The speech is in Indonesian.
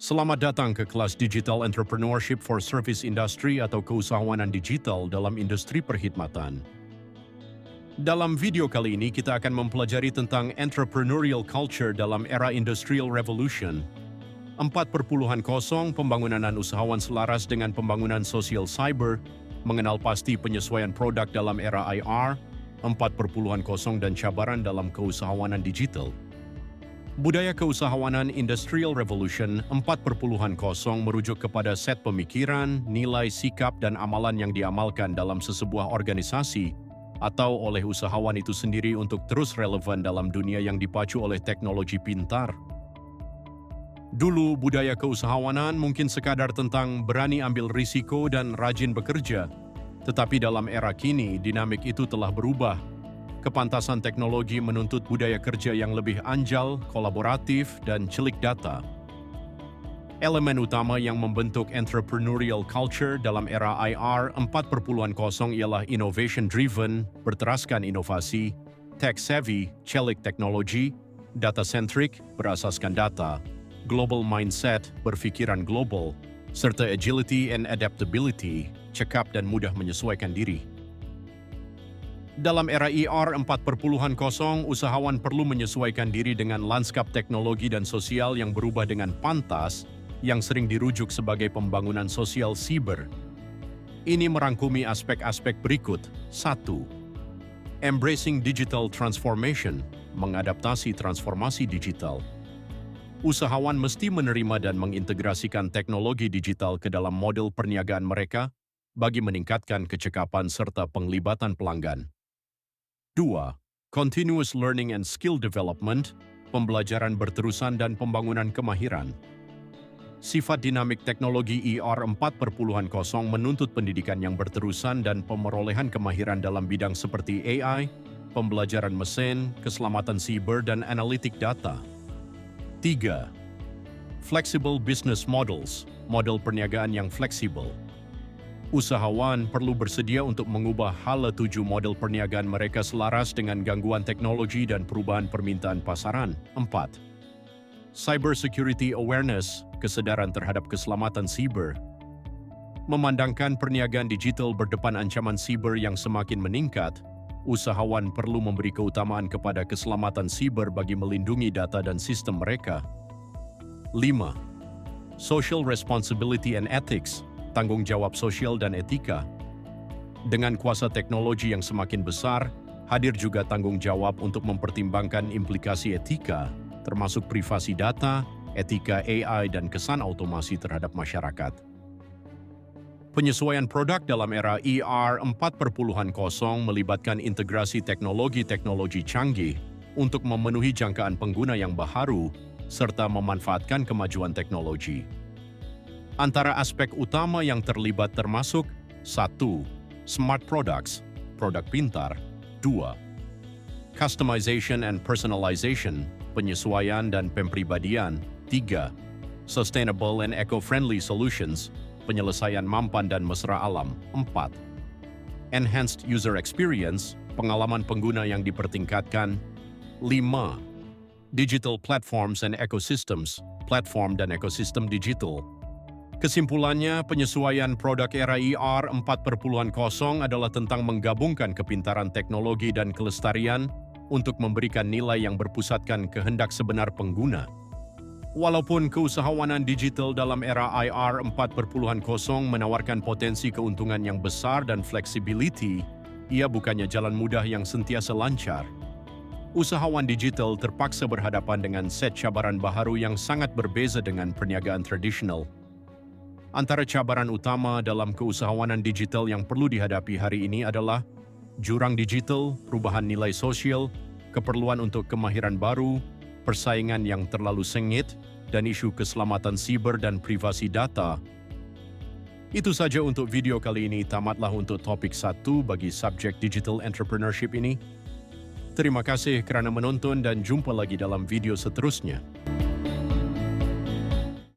Selamat datang ke kelas Digital Entrepreneurship for Service Industry atau keusahawanan digital dalam industri perkhidmatan. Dalam video kali ini kita akan mempelajari tentang entrepreneurial culture dalam era Industrial Revolution. 4.0 pembangunan usahawan selaras dengan pembangunan sosial cyber, mengenal pasti penyesuaian produk dalam era IR, 4.0 dan cabaran dalam keusahawanan digital. Budaya keusahawanan Industrial Revolution 4.0 merujuk kepada set pemikiran, nilai, sikap, dan amalan yang diamalkan dalam sesebuah organisasi atau oleh usahawan itu sendiri untuk terus relevan dalam dunia yang dipacu oleh teknologi pintar. Dulu, budaya keusahawanan mungkin sekadar tentang berani ambil risiko dan rajin bekerja, tetapi dalam era kini, dinamik itu telah berubah. Kepantasan teknologi menuntut budaya kerja yang lebih anjal, kolaboratif, dan celik data. Elemen utama yang membentuk entrepreneurial culture dalam era IR 4.0 ialah innovation-driven, berteraskan inovasi, tech-savvy, celik teknologi, data-centric, berasaskan data, global mindset, berpikiran global, serta agility and adaptability, cekap dan mudah menyesuaikan diri. Dalam era IR 4.0, usahawan perlu menyesuaikan diri dengan lanskap teknologi dan sosial yang berubah dengan pantas, yang sering dirujuk sebagai pembangunan sosial siber. Ini merangkumi aspek-aspek berikut. 1. Embracing digital transformation, mengadaptasi transformasi digital. Usahawan mesti menerima dan mengintegrasikan teknologi digital ke dalam model perniagaan mereka bagi meningkatkan kecekapan serta penglibatan pelanggan. 2. Continuous learning and skill development, pembelajaran berterusan dan pembangunan kemahiran. Sifat dinamik teknologi IR 4.0 menuntut pendidikan yang berterusan dan pemerolehan kemahiran dalam bidang seperti AI, pembelajaran mesin, keselamatan siber, dan analitik data. 3. Flexible business models, model perniagaan yang fleksibel. Usahawan perlu bersedia untuk mengubah hala tuju model perniagaan mereka selaras dengan gangguan teknologi dan perubahan permintaan pasaran. 4. Cyber security awareness, kesadaran terhadap keselamatan siber. Memandangkan perniagaan digital berdepan ancaman siber yang semakin meningkat, usahawan perlu memberi keutamaan kepada keselamatan siber bagi melindungi data dan sistem mereka. 5. Social responsibility and ethics, tanggung jawab sosial dan etika. Dengan kuasa teknologi yang semakin besar, hadir juga tanggung jawab untuk mempertimbangkan implikasi etika, termasuk privasi data, etika AI, dan kesan otomasi terhadap masyarakat. Penyesuaian produk dalam era IR 4.0 melibatkan integrasi teknologi-teknologi canggih untuk memenuhi jangkaan pengguna yang baharu, serta memanfaatkan kemajuan teknologi. Antara aspek utama yang terlibat termasuk 1. Smart products, produk pintar. 2. Customization and personalization, penyesuaian dan pempribadian. 3. Sustainable and eco-friendly solutions, penyelesaian mampan dan mesra alam. 4. Enhanced user experience, pengalaman pengguna yang dipertingkatkan. 5. Digital platforms and ecosystems, platform dan ekosistem digital. Kesimpulannya, penyesuaian produk era IR 4.0 adalah tentang menggabungkan kepintaran teknologi dan kelestarian untuk memberikan nilai yang berpusatkan kehendak sebenar pengguna. Walaupun keusahawanan digital dalam era IR 4.0 menawarkan potensi keuntungan yang besar dan flexibility, ia bukannya jalan mudah yang sentiasa lancar. Usahawan digital terpaksa berhadapan dengan set cabaran baharu yang sangat berbeza dengan perniagaan tradisional. Antara cabaran utama dalam keusahawanan digital yang perlu dihadapi hari ini adalah jurang digital, perubahan nilai sosial, keperluan untuk kemahiran baru, persaingan yang terlalu sengit, dan isu keselamatan siber dan privasi data. Itu saja untuk video kali ini. Tamatlah untuk topik 1 bagi subjek digital entrepreneurship ini. Terima kasih kerana menonton dan jumpa lagi dalam video seterusnya.